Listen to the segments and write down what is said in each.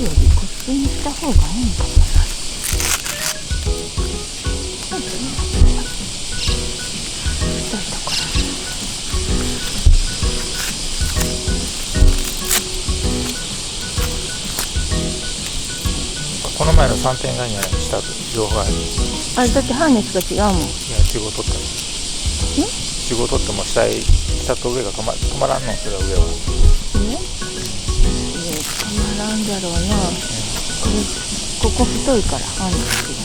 よりこっちにした方がいいのかもな。この前の3点がにある下両方ある。あれだってハーネスが違うもん。いや、仕事っても仕事っても下と上が止まらんの。それは上は止まらんじゃろうな、ここ太いからハーネス違う。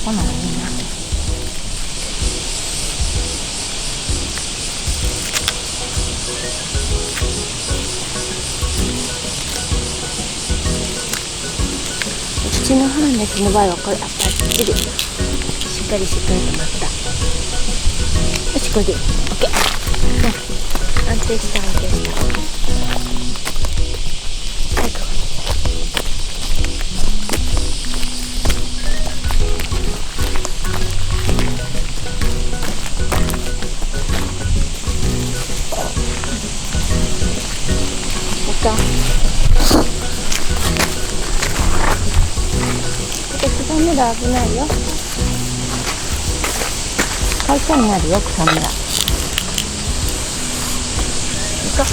ここなのいいな。うちのハーネスの場合はこれバッチリしっかり止まった。よし、これで OK、安定した。はい、草むら危ないよ。会社になるよ、草むら。行こう。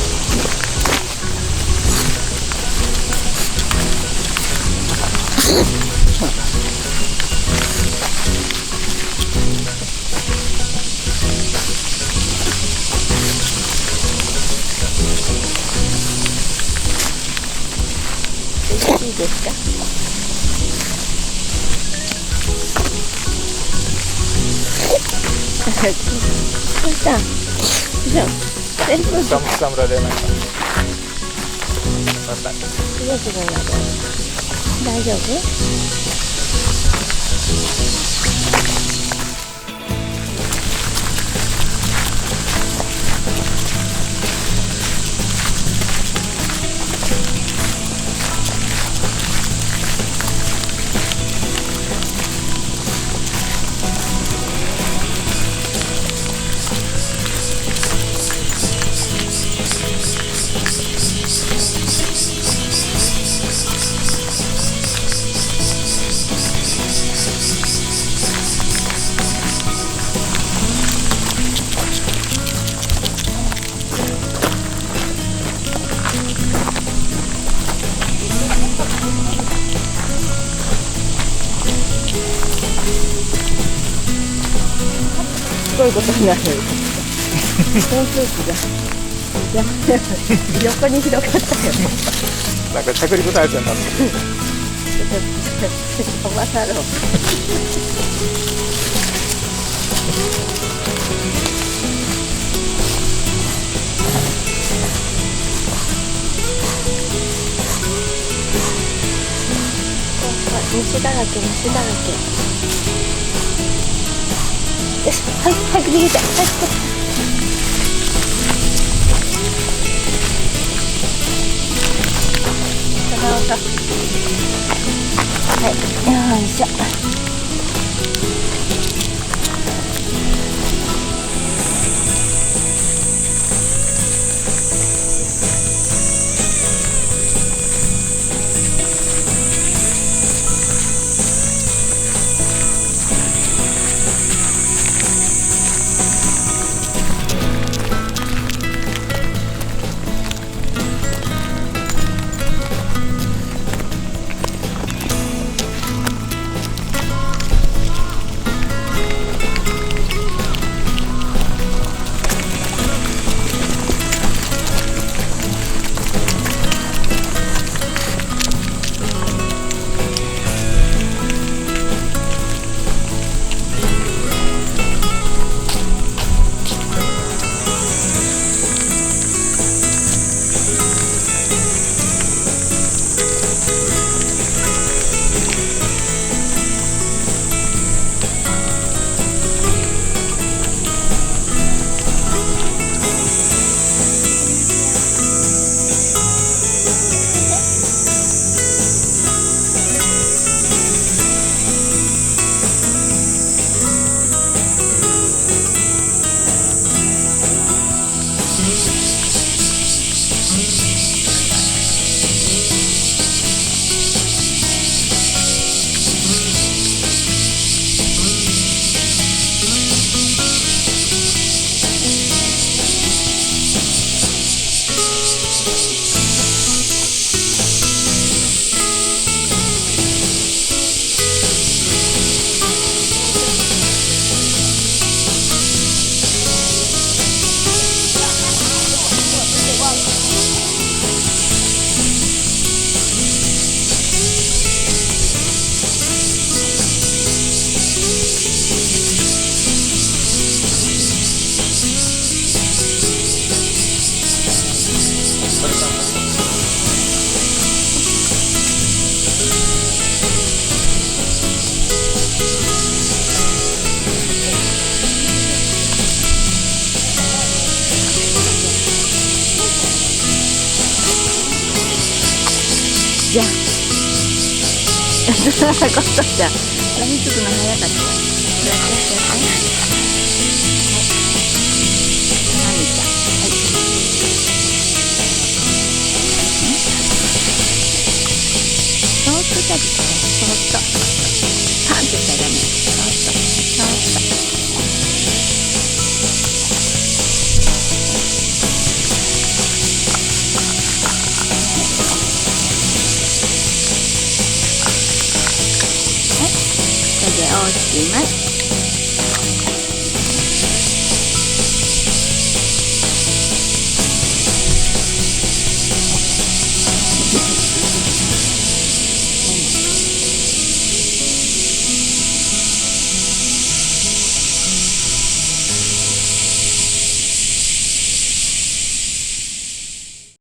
美味しいですか？草むらでないか。大丈夫？すごいことになる。扇風機が横に広がったよ。なんか着陸体制になってる。飛ばさろう。虫だらけ。よし、早く逃げて、早く。はい、よいしょ。じゃあそんなことじゃ何つくの早かったよ。やって何かそーっとしたりしてそーっとパンってしたらダメ。そーっとそーっとこれでおしまい。